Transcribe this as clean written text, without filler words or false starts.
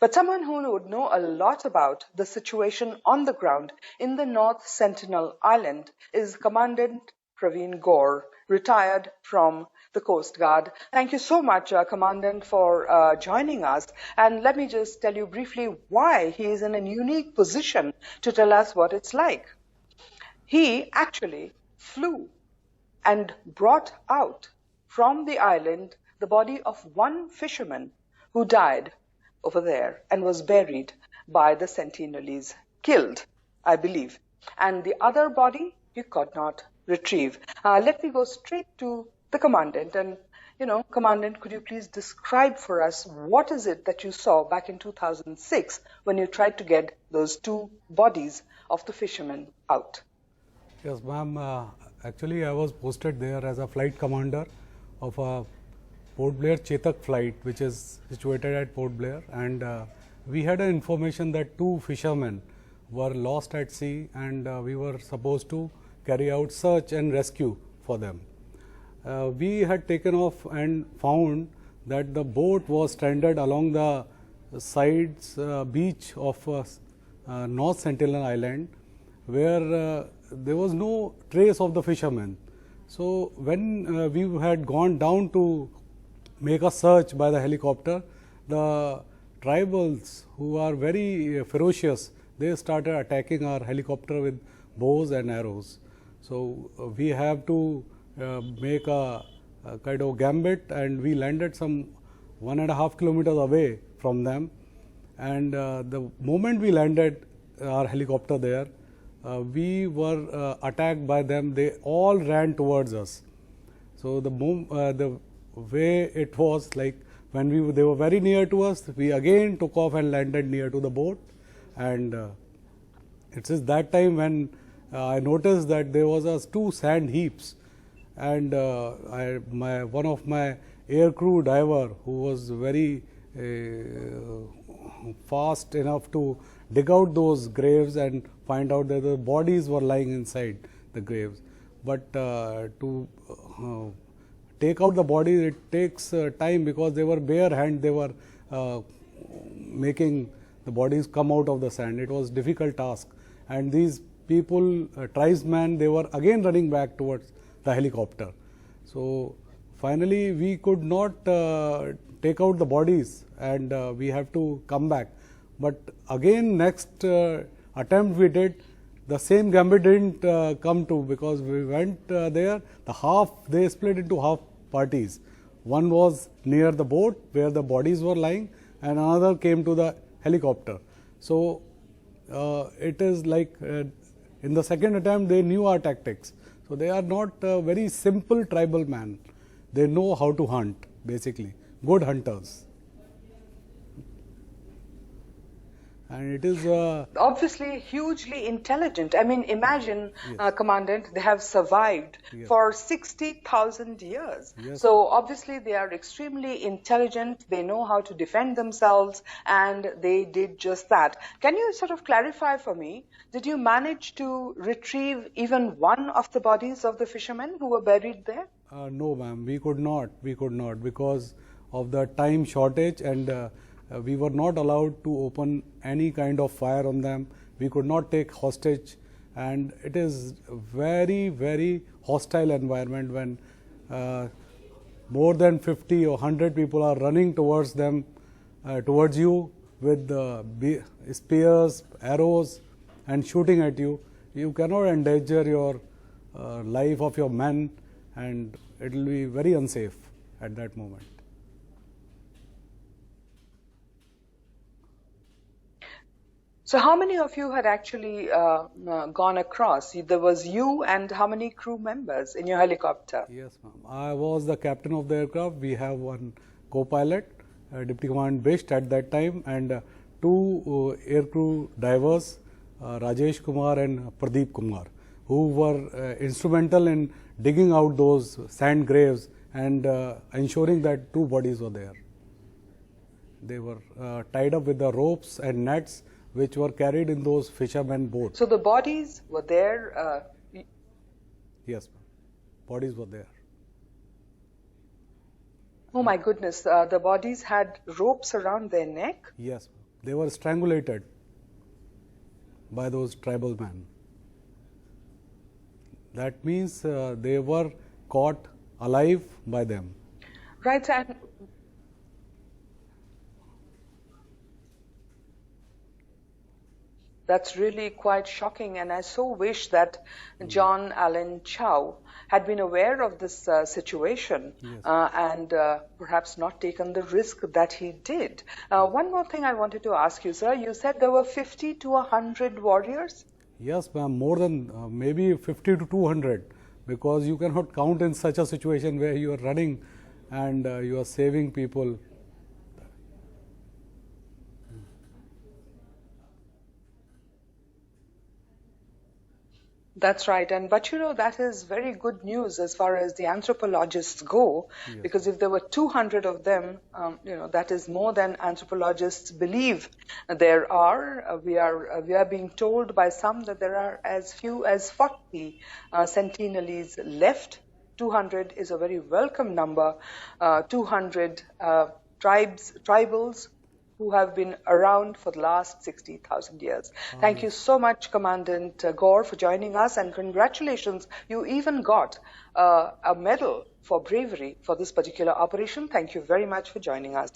But someone who would know a lot about the situation on the ground in the North Sentinel Island is Commandant Pravin Gaur, retired from the Coast Guard. Thank you so much, Commandant, for joining us. And let me just tell you briefly why he is in a unique position to tell us what it's like. He actually flew and brought out from the island the body of one fisherman who died over there and was buried by the Sentinelese, killed, I believe. And the other body you could not retrieve. Let me go straight to the Commandant. And, Commandant, could you please describe for us what is it that you saw back in 2006 when you tried to get those two bodies of the fishermen out? Yes, ma'am. Actually, I was posted there as a flight commander of a Port Blair Chetak flight, which is situated at Port Blair, and we had an information that two fishermen were lost at sea, and we were supposed to carry out search and rescue for them. We had taken off and found that the boat was stranded along the sides beach of North Sentinel Island, where there was no trace of the fishermen. So when we had gone down to make a search by the helicopter, the tribals, who are very ferocious, they started attacking our helicopter with bows and arrows. So we have to make a kind of gambit, and we landed some 1.5 kilometers away from them. And the moment we landed our helicopter there, we were attacked by them. They all ran towards us. So the way it was, like when they were very near to us, we again took off and landed near to the boat. And it is that time when I noticed that there was two sand heaps, and one of my air crew diver, who was very fast enough to dig out those graves and find out that the bodies were lying inside the graves. But to take out the bodies, it takes time, because they were bare hand, they were making the bodies come out of the sand. It was a difficult task. And these people, tribesmen, they were again running back towards the helicopter. So finally we could not take out the bodies, and we have to come back. But again, next attempt we did, the same gambit didn't come to, because we went there, they split into half parties. One was near the boat where the bodies were lying, and another came to the helicopter. So it is like in the second attempt they knew our tactics. So they are not very simple tribal men. They know how to hunt, basically, good hunters. And it is obviously hugely intelligent. I mean, imagine, yes. Commandant, they have survived Yes. for 60,000 years. Yes. So obviously they are extremely intelligent. They know how to defend themselves, and they did just that. Can you sort of clarify for me, did you manage to retrieve even one of the bodies of the fishermen who were buried there? No, ma'am, we could not, because of the time shortage, and we were not allowed to open any kind of fire on them. We could not take hostage, and it is very, very hostile environment when more than 50 or 100 people are running towards them, towards you with spears, arrows, and shooting at you. You cannot endanger your life of your men, and it will be very unsafe at that moment. So how many of you had actually gone across? There was you and how many crew members in your helicopter? Yes, ma'am. I was the captain of the aircraft. We have one co-pilot, Deputy Commandant Bisht at that time, and two aircrew divers, Rajesh Kumar and Pradeep Kumar, who were instrumental in digging out those sand graves and ensuring that two bodies were there. They were tied up with the ropes and nets which were carried in those fishermen boats. So the bodies were there? Yes, bodies were there. Oh my goodness, the bodies had ropes around their neck? Yes, they were strangulated by those tribesmen. That means they were caught alive by them. Right, and that's really quite shocking, and I so wish that John Allen Chau had been aware of this situation and perhaps not taken the risk that he did. One more thing I wanted to ask you, sir. You said there were 50 to 100 warriors? Yes, ma'am, more than maybe 50 to 200, because you cannot count in such a situation where you are running and you are saving people. That's right, but you know, that is very good news as far as the anthropologists go, because if there were 200 of them, you know, that is more than anthropologists believe there are. We are being told by some that there are as few as 40 Sentinelese left. 200 is a very welcome number. 200 tribals who have been around for the last 60,000 years. Thank you so much, Commandant Gaur, for joining us, and congratulations. You even got a medal for bravery for this particular operation. Thank you very much for joining us.